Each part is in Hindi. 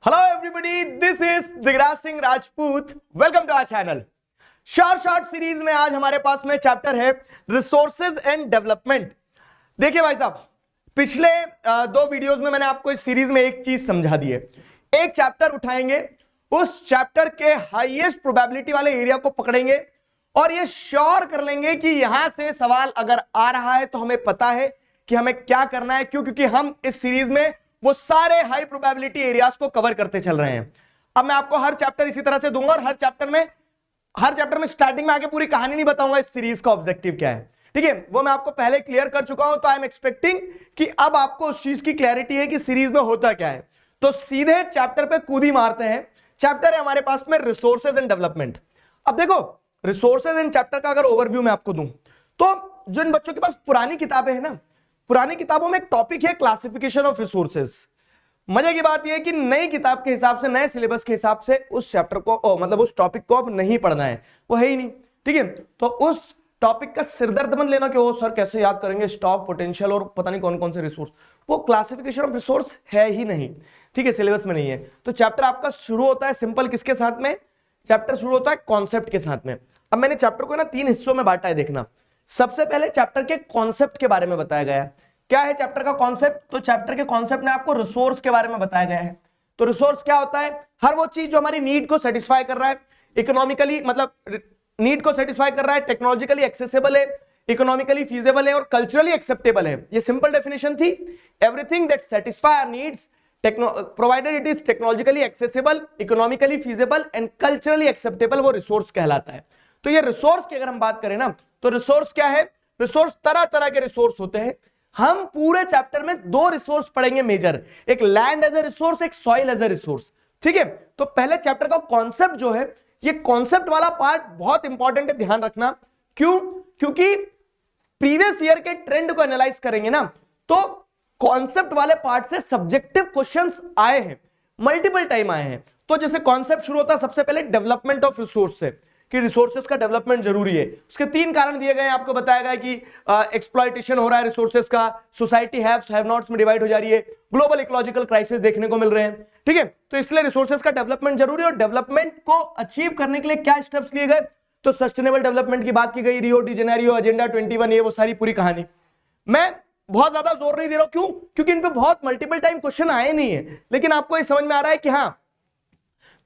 Hello everybody, this is Digraj Singh Rajput. Welcome to our channel. Short series में आज हमारे पास में चैप्टर है रिसोर्सेज एंड डेवलपमेंट. देखिए भाई साहब, पिछले दो वीडियोस में मैंने आपको इस सीरीज में एक चीज समझा दी है. एक चैप्टर उठाएंगे, उस चैप्टर के हाईएस्ट प्रोबेबिलिटी वाले एरिया को पकड़ेंगे और ये श्योर कर लेंगे कि यहां से सवाल अगर आ रहा है तो हमें पता है कि हमें क्या करना है. क्यों? क्योंकि हम इस सीरीज में वो सारे हाई प्रोबेबिलिटी एरियाज को कवर करते चल रहे हैं. अब मैं आपको हर चैप्टर इसी तरह से दूंगा और हर चैप्टर में स्टार्टिंग में आके पूरी कहानी नहीं बताऊंगा इस सीरीज का ऑब्जेक्टिव क्या है. ठीक है, वो मैं आपको पहले क्लियर कर चुका हूं. तो आई एम एक्सपेक्टिंग कि अब आपको उस चीज की क्लैरिटी है कि सीरीज में होता क्या है. तो सीधे चैप्टर पे कूदी मारते हैं. चैप्टर है हमारे पास में रिसोर्सेज एंड डेवलपमेंट. अब देखो, रिसोर्सेज एंड चैप्टर का अगर ओवरव्यू मैं आपको दूं तो जो इन बच्चों के पास पुरानी किताबें हैं ना, पुरानी किताबों में एक टॉपिक है क्लासिफिकेशन ऑफ रिसोर्सेज. मजे की बात यह है कि नई किताब के हिसाब से, नए सिलेबस के हिसाब से उस चैप्टर को मतलब उस टॉपिक को अब नहीं पढ़ना है, वो है ही नहीं. ठीक है, तो उस टॉपिक का सिरदर्द मत लेना कि वो सर कैसे याद करेंगे स्टॉक, पोटेंशियल और पता नहीं कौन कौन से रिसोर्स. वो क्लासिफिकेशन ऑफ रिसोर्स है ही नहीं. ठीक है, सिलेबस में नहीं है. तो चैप्टर आपका शुरू होता है सिंपल किसके साथ में? चैप्टर शुरू होता है कॉन्सेप्ट के साथ में. अब मैंने चैप्टर को ना 3 हिस्सों में बांटा है. देखना, सबसे पहले चैप्टर के कॉन्सेप्ट के बारे में बताया गया है. क्या है चैप्टर का कॉन्सेप्ट? तो चैप्टर के कॉन्सेप्ट में आपको रिसोर्स के बारे में बताया गया है. तो रिसोर्स क्या होता है? हर वो चीज जो हमारी नीड को सेटिस्फाई कर रहा है, इकोनॉमिकली मतलब नीड को सेटिस्फाई कर रहा है, टेक्नोलॉजिकली एक्सेसिबल है, इकोनॉमिकली फीजिबल है और कल्चरली एक्सेप्टेबल है. ये सिंपल डेफिनेशन थी. Everything that satisfy our needs provided it is technologically accessible, economically feasible and culturally acceptable, वो रिसोर्स कहलाता है. तो ये रिसोर्स की अगर हम बात करें ना, तो रिसोर्स क्या है? रिसोर्स तरह तरह के रिसोर्स होते हैं. हम पूरे चैप्टर में 2 रिसोर्स पढ़ेंगे मेजर, एक लैंड एज ए रिसोर्स, एक सॉइल एज ए रिसोर्स. ठीक है, तो पहले चैप्टर का कॉन्सेप्ट जो है, ये कॉन्सेप्ट वाला पार्ट बहुत इंपॉर्टेंट है, ध्यान रखना. क्यों? क्योंकि प्रीवियस ईयर के ट्रेंड को एनालाइज करेंगे ना, तो कॉन्सेप्ट वाले पार्ट से सब्जेक्टिव क्वेश्चंस आए हैं, मल्टीपल टाइम आए हैं. तो जैसे कॉन्सेप्ट शुरू होता है सबसे पहले डेवलपमेंट ऑफ रिसोर्स से, कि रिसोर्सेज का डेवलपमेंट जरूरी है. उसके 3 कारण दिए गए हैं, आपको बताया गया कि एक्सप्लॉयटेशन हो रहा है रिसोर्सेज का, सोसाइटी हैव्स हैव नॉट्स में डिवाइड हो जा रही है, ग्लोबल इकोलॉजिकल क्राइसिस देखने को मिल रहे हैं. ठीक है, तो इसलिए रिसोर्सेज का डेवलपमेंट जरूरी है. और डेवलपमेंट को अचीव करने के लिए क्या स्टेप्स लिए गए? तो सस्टेनेबल डेवलपमेंट की बात की गई, रियो डी जेनेरियो एजेंडा 21, ये वो सारी पूरी कहानी. मैं बहुत ज्यादा जोर नहीं दे रहा हूं. क्यों? क्योंकि इन पे बहुत मल्टीपल टाइम क्वेश्चन आए नहीं है, लेकिन आपको ये समझ में आ रहा है कि हाँ,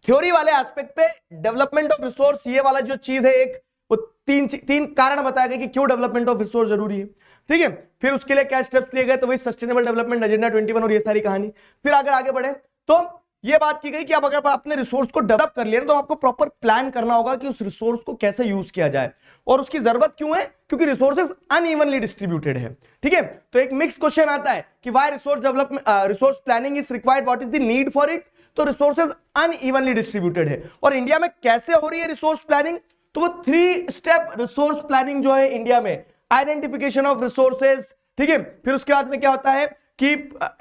थ्योरी वाले एस्पेक्ट पे डेवलपमेंट ऑफ रिसोर्स ये वाला जो चीज है, एक वो तीन कारण बताया गया कि क्यों डेवलपमेंट ऑफ रिसोर्स जरूरी है. ठीक है, फिर उसके लिए क्या स्टेप्स लिए गए, तो वही सस्टेनेबल डेवलपमेंट एजेंडा 21 और ये सारी कहानी. फिर अगर आगे बढ़े तो ये बात की गई कि अब अगर आपने रिसोर्स को डेवलप कर लिया तो आपको प्रॉपर प्लान करना होगा कि उस रिसोर्स को कैसे यूज किया जाए. और उसकी जरूरत क्यों है? क्योंकि रिसोर्सेज अनइवनली डिस्ट्रीब्यूटेड है. ठीक है, तो एक मिक्स क्वेश्चन आता है कि why resource development resource planning is required, what is the need for it. तो रिसोर्सेज अनइवनली डिस्ट्रीब्यूटेड है. और इंडिया में कैसे हो रही है रिसोर्स प्लानिंग? तो वो 3 स्टेप रिसोर्स प्लानिंग जो है इंडिया में, आइडेंटिफिकेशन ऑफ रिसोर्सेज. ठीक है, फिर उसके बाद में क्या होता है कि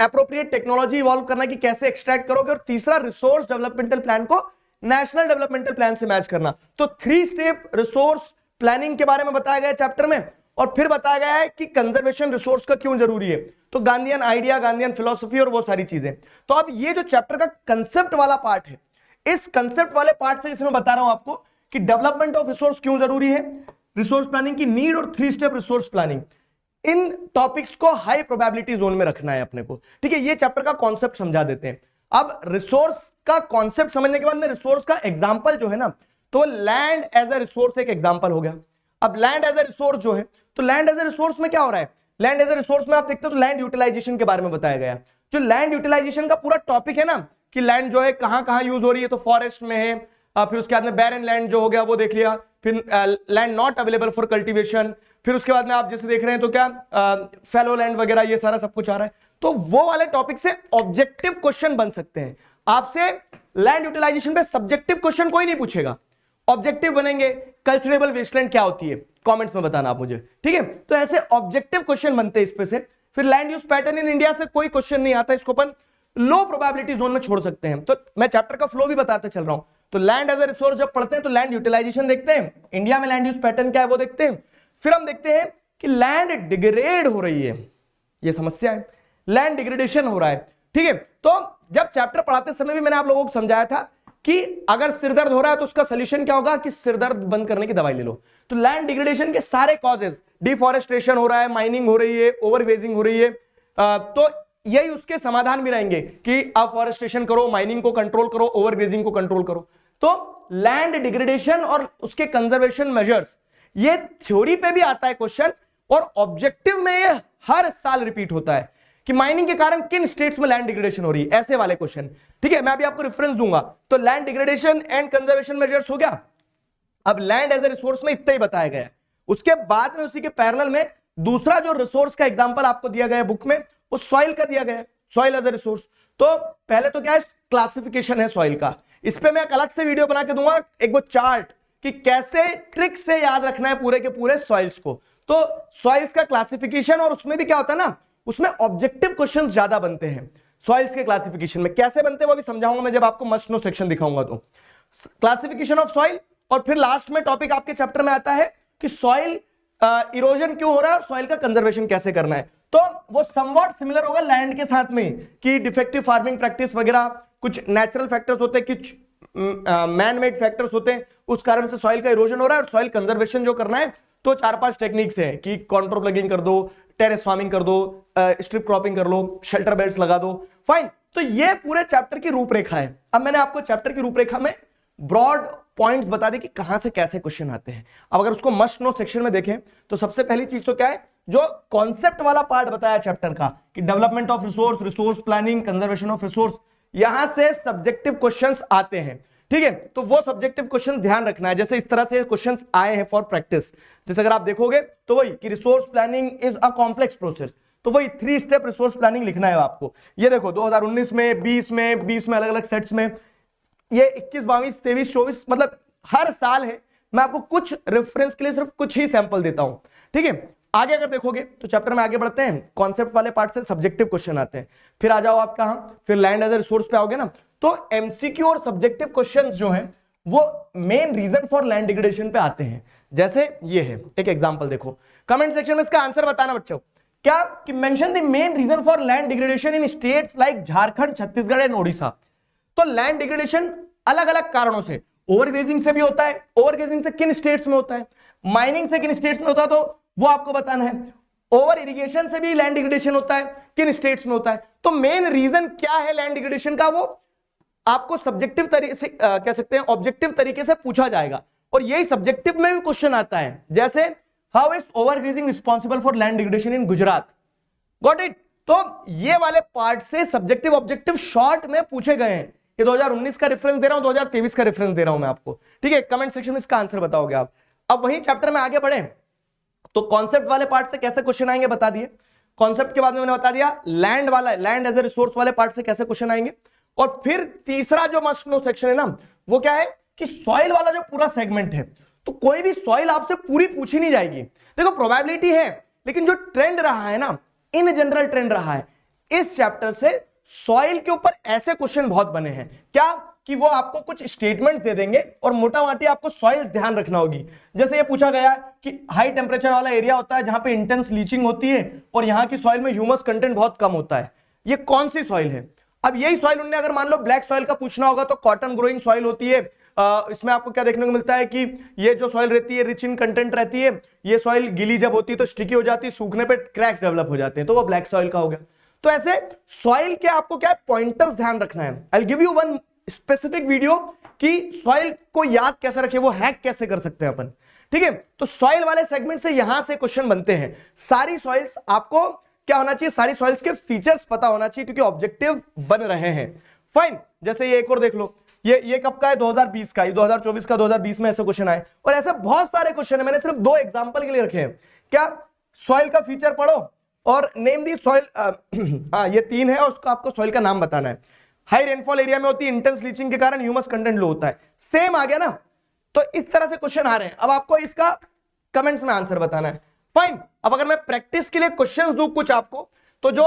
एप्रोप्रिएट टेक्नोलॉजी इवॉल्व करना कि कैसे एक्सट्रैक्ट करोगे, और तीसरा रिसोर्स डेवलपमेंटल प्लान को नेशनल डेवलपमेंटल प्लान से मैच करना. तो 3 स्टेप रिसोर्स प्लानिंग के बारे में बताया गया चैप्टर में. और फिर बताया गया है कि कंजर्वेशन रिसोर्स का क्यों जरूरी है, तो गांधीयन आइडिया, गांधीयन फिलॉसफी और वो सारी चीजें. तो अब ये जो चैप्टर का कंसेप्ट वाला पार्ट है, इस कंसेप्ट वाले पार्ट से इसमें बता रहा हूं आपको कि डेवलपमेंट ऑफ रिसोर्स क्यों जरूरी है, रिसोर्स प्लानिंग की नीड और 3 स्टेप रिसोर्स प्लानिंग. इन टॉपिक्स को हाई प्रोबेबिलिटी जोन में रखना है अपने को. ठीक है, ये चैप्टर का कॉन्सेप्ट समझा देते हैं. अब रिसोर्स का कॉन्सेप्ट समझने के बाद में रिसोर्स का एग्जांपल जो है ना, तो लैंड एज ए रिसोर्स एक एग्जांपल हो गया. अब लैंड एज ए रिसोर्स जो है, तो लैंड एज ए रिसोर्स में क्या हो रहा है? लैंड एज ए रिसोर्स में आप देखते हो तो लैंड यूटिलाइजेशन के बारे में बताया गया. जो लैंड यूटिलाइजेशन का पूरा टॉपिक है ना, कि लैंड जो है कहां कहां यूज हो रही है, तो फॉरेस्ट में है, फिर उसके बाद में बैरन लैंड जो हो गया वो देख लिया, फिर land not available for cultivation, फिर उसके बाद में आप जैसे देख रहे हैं तो क्या फैलो लैंड वगैरह, ये सारा सब कुछ आ रहा है. तो वो वाले टॉपिक से ऑब्जेक्टिव क्वेश्चन बन सकते हैं. आपसे लैंड यूटिलाइजेशन पे सब्जेक्टिव क्वेश्चन कोई नहीं पूछेगा, ऑब्जेक्टिव बनेंगे. कल्चरेबल वेस्टलैंड क्या होती है, कमेंट्स में बताना आप मुझे. ठीक है, तो ऐसे ऑब्जेक्टिव क्वेश्चन बनते हैं इस पे से. फिर land use pattern in India से कोई क्वेश्चन नहीं आता, इसको अपन लो प्रोबेबिलिटी जोन में छोड़ सकते हैं. तो मैं चैप्टर का फ्लो भी बताते चल रहा हूं. तो लैंड एज ए रिसोर्स जब पढ़ते हैं तो लैंड यूटिलाइजेशन देखते हैं, इंडिया में लैंड यूज पैटर्न क्या है वो देखते हैं. फिर हम देखते हैं कि लैंड डिग्रेड हो रही है, ये समस्या है, लैंड डिग्रेडेशन हो रहा है. ठीक है, तो जब चैप्टर पढ़ाते समय भी मैंने आप लोगों को समझाया था कि अगर सिरदर्द हो रहा है तो उसका सोल्यूशन क्या होगा कि सिरदर्द बंद करने की दवाई ले लो। तो लैंड डिग्रेडेशन के सारे कॉजेस, डिफॉरेस्टेशन हो रहा है, माइनिंग हो रही है, ओवरग्रेजिंग हो रही है, तो यही उसके समाधान भी रहेंगे कि अफॉरेस्टेशन करो, माइनिंग को कंट्रोल करो, ओवरग्रेजिंग को कंट्रोल करो। तो लैंड डिग्रेडेशन और उसके कंजर्वेशन मेजर्स, ये थ्योरी पे भी आता है क्वेश्चन और ऑब्जेक्टिव में ये हर साल रिपीट होता है कि माइनिंग के कारण किन स्टेट्स में लैंड डिग्रेडेशन हो रही है, ऐसे वाले क्वेश्चन। ठीक है, मैं अभी आपको रेफरेंस दूंगा। तो land degradation and conservation measures हो गया। अब लैंड एज ए रिसोर्स में इतना ही बताया गया है। उसके बाद में उसी के पैरेलल में दूसरा जो रिसोर्स का एग्जांपल आपको दिया गया है बुक में, वो सॉइल का दिया गया है, सॉइल एज ए रिसोर्स। तो पहले तो क्या है, क्लासिफिकेशन है सॉइल का। इस पे मैं एक अलग से वीडियो बना के दूंगा, एक वो चार्ट कि कैसे ट्रिक से याद रखना है पूरे के पूरे सॉइल्स को। तो सॉइल्स का क्लासिफिकेशन, और उसमें भी क्या होता है ना, उसमें ऑब्जेक्टिव क्वेश्चंस ज्यादा बनते हैं सॉइल्स के क्लासिफिकेशन में। कैसे बनते हैं वो भी समझाऊंगा मैं जब आपको मस्ट नो सेक्शन दिखाऊंगा। तो क्लासिफिकेशन ऑफ सॉइल, और फिर लास्ट में टॉपिक आपके चैप्टर में आता है कि सॉइल इरोजन क्यों हो रहा है और सॉइल का कंजर्वेशन कैसे करना है। तो वो समवॉट सिमिलर होगा लैंड के साथ में कि डिफेक्टिव फार्मिंग प्रैक्टिस वगैरह, कुछ नेचुरल फैक्टर्स होते हैं, कुछ मैन मेड फैक्टर्स होते हैं, उस कारण से सॉइल का इरोजन हो रहा है। और सॉइल कंजर्वेशन जो करना है तो 4-5 टेक्निक्स है कि कॉन्ट्रो प्लगिंग कर दो, टेरेस फार्मिंग कर दो, स्ट्रिप क्रॉपिंग कर लो, शेल्टर बेल्ट्स लगा दो। फाइन, तो ये पूरे चैप्टर की रूपरेखा है। अब मैंने आपको चैप्टर की रूपरेखा में ब्रॉड पॉइंट्स बता दी कि कहां से कैसे क्वेश्चन आते हैं। अब अगर उसको मस्ट नो सेक्शन में देखें तो सबसे पहली चीज तो क्या है, जो कॉन्सेप्ट वाला पार्ट बताया चैप्टर का कि development of resource, resource planning, conservation of resource, यहां से सब्जेक्टिव क्वेश्चंस आते हैं। ठीक है, तो वो सब्जेक्टिव क्वेश्चन ध्यान रखना है। जैसे इस तरह से क्वेश्चंस आए हैं फॉर प्रैक्टिस, जैसे अगर आप देखोगे तो वही कि resource planning is a complex process, तो वही 3 स्टेप रिसोर्स प्लानिंग लिखना है आपको। ये देखो 2019 में, 20 में अलग अलग सेट्स में, ये 21, 22, 23, 24, मतलब हर साल है। मैं आपको कुछ रेफरेंस के लिए सिर्फ कुछ ही सैंपल देता हूं। ठीक है, आगे अगर देखोगे तो चैप्टर में आगे बढ़ते हैं, कॉन्सेप्ट वाले पार्ट से सब्जेक्टिव क्वेश्चन आते हैं। फिर आ जाओ आप कहां, फिर लैंड एज ए रिसोर्स पे आओगे ना, तो एमसीक्यू और सब्जेक्टिव क्वेश्चंस जो हैं वो main reason for land degradation पे आते हैं। जैसे ये है, एक एग्जांपल देखो, कमेंट सेक्शन में इसका आंसर बताना बच्चों, क्या कि mention the main reason for land degradation in states like Jharkhand, Chhattisgarh and Odisha. तो लैंड डिग्रेडेशन अलग अलग कारणों से, ओवरग्रेजिंग से भी होता है, ओवरग्रेजिंग से किन स्टेट्स में होता है, माइनिंग से किन स्टेट्स में होता है, तो वो आपको बताना है। ओवर इरिगेशन से भी लैंड डिग्रेडेशन होता है, किन स्टेट्स में होता है। तो मेन रीजन क्या है लैंड डिग्रेडेशन का, वो आपको सब्जेक्टिव तरीके से कह सकते हैं, ऑब्जेक्टिव तरीके से पूछा जाएगा। और यही सब्जेक्टिव में भी क्वेश्चन आता है, जैसे how is overgrazing responsible for land degradation in Gujarat. Got it. तो ये वाले पार्ट से सब्जेक्टिव ऑब्जेक्टिव शॉर्ट में पूछे गए हैं। ये 2019 का रेफरेंस दे रहा हूं, 2023 का रेफरेंस दे रहा हूं मैं आपको। ठीक है, कमेंट सेक्शन में इसका आंसर बताओगे आप। अब वही चैप्टर में आगे बढ़े तो कॉन्सेप्ट वाले पार्ट से कैसे क्वेश्चन आएंगे बता दिए, कॉन्सेप्ट के बाद में मैंने बता दिया लैंड वाला, लैंड एज ए रिसोर्स वाले पार्ट से कैसे क्वेश्चन आएंगे। और फिर तीसरा जो मस्ट नो सेक्शन है ना, वो क्या है कि सॉइल वाला जो पूरा सेगमेंट है, तो कोई भी सॉइल आपसे पूरी पूछी नहीं जाएगी। देखो प्रोबेबिलिटी है, लेकिन जो ट्रेंड रहा है ना, इन जनरल ट्रेंड रहा है इस चैप्टर से, सॉइल के ऊपर ऐसे क्वेश्चन बहुत बने हैं। क्या कि वो आपको कुछ स्टेटमेंट दे देंगे और मोटा मोटी आपको सॉइल्स ध्यान रखना होगी। जैसे ये पूछा गया कि हाई टेम्परेचर वाला एरिया होता है जहां पे इंटेंस लीचिंग होती है और यहां की सॉइल में ह्यूमस कंटेंट बहुत कम होता है, ये कौन सी सॉइल है। अब यही सॉइल उन्हें अगर मान लो ब्लैक सॉइल का पूछना होगा तो कॉटन ग्रोइंग सॉइल होती है। इसमें आपको क्या देखने को मिलता है कि ये जो सॉइल रहती है रिच इन कंटेंट रहती है, ये सॉइल गीली जब होती है तो स्टिकी हो जाती है, सूखने पे क्रैक्स डेवलप हो जाते हैं, तो वो ब्लैक सॉइल का हो गया। तो ऐसे सॉइल के आपको क्या पॉइंटर्स ध्यान रखना है। I will give you one specific video कि सॉइल को याद कैसे रखे, वो हैक कैसे कर सकते हैं अपन। ठीक है, तो सॉइल वाले सेगमेंट से यहां से क्वेश्चन बनते हैं। सारी सॉइल्स आपको क्या होना चाहिए, सारी सॉइल्स के फीचर्स पता होना चाहिए क्योंकि ऑब्जेक्टिव बन रहे हैं। फाइन, जैसे ये एक और देख लो, ये कब का है, 2020 का, ये 2024 का, 2020 में ऐसे क्वेश्चन आए। और ऐसे बहुत सारे क्वेश्चन है, मैंने सिर्फ 2 एग्जांपल के लिए रखे हैं। क्या सॉइल का फीचर पढ़ो और नेम दी सॉइल, ये 3 है और उसका आपको सॉइल का नाम बताना है। हाई रेनफॉल एरिया में होती है, इंटेंस लीचिंग के कारण ह्यूमस कंटेंट लो होता है। सेम आ गया ना, तो इस तरह से क्वेश्चन आ रहे हैं। अब आपको इसका कमेंट्स में आंसर बताना है। फाइन, अब अगर मैं प्रैक्टिस के लिए क्वेश्चंस दूं कुछ आपको, तो जो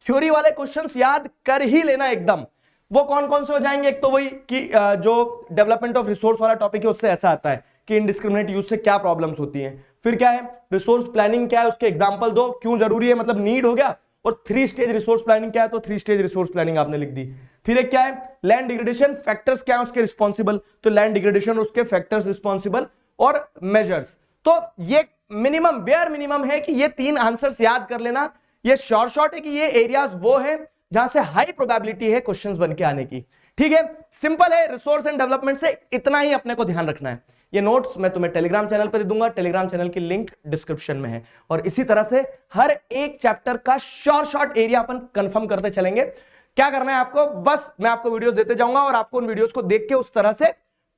थ्योरी वाले क्वेश्चंस याद कर ही लेना एकदम। वो कौन कौन से हो जाएंगे, एक तो वही कि जो डेवलपमेंट ऑफ रिसोर्स वाला टॉपिक है उससे ऐसा आता है कि इनडिस्क्रिमिनेट यूज से क्या प्रॉब्लम्स होती हैं। फिर क्या है रिसोर्स प्लानिंग क्या है, उसके एग्जांपल दो, क्यों जरूरी है, मतलब नीड हो गया, और 3 स्टेज रिसोर्स प्लानिंग क्या है, तो 3 स्टेज रिसोर्स प्लानिंग आपने लिख दी। फिर एक क्या है, लैंड डिग्रेडेशन फैक्टर्स क्या है उसके रिस्पॉन्सिबल, तो लैंड डिग्रेडेशन उसके फैक्टर्स रिस्पॉन्सिबल और मेजर्स। तो ये मिनिमम बेयर मिनिमम है कि ये 3 आंसर्स याद कर लेना। ये शॉर्ट है कि ये एरियाज वो है जहां से हाई प्रोबेबिलिटी है क्वेश्चंस बन के आने की। ठीक है, सिंपल है, रिसोर्स एंड डेवलपमेंट से इतना ही अपने को ध्यान रखना है। ये नोट्स मैं तुम्हें टेलीग्राम चैनल पर दे दूंगा, टेलीग्राम चैनल की लिंक डिस्क्रिप्शन में है। और इसी तरह से हर एक चैप्टर का शॉर्ट एरिया अपन कंफर्म करते चलेंगे। क्या करना है आपको, बस मैं आपको वीडियोस देते जाऊंगा और आपको उन वीडियोस को देख के उस तरह से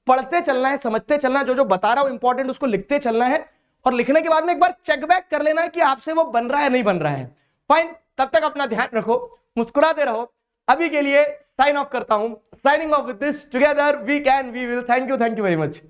पढ़ते चलना है, समझते चलना है, जो जो बता रहा हूं इंपॉर्टेंट उसको लिखते चलना है। और लिखने के बाद में एक बार चेक बैक कर लेना है कि आपसे वो बन रहा है नहीं बन रहा है। फाइन, तब तक अपना ध्यान रखो, मुस्कुराते रहो। अभी के लिए साइन ऑफ करता हूं, signing off with this, together we can we will. Thank you very much.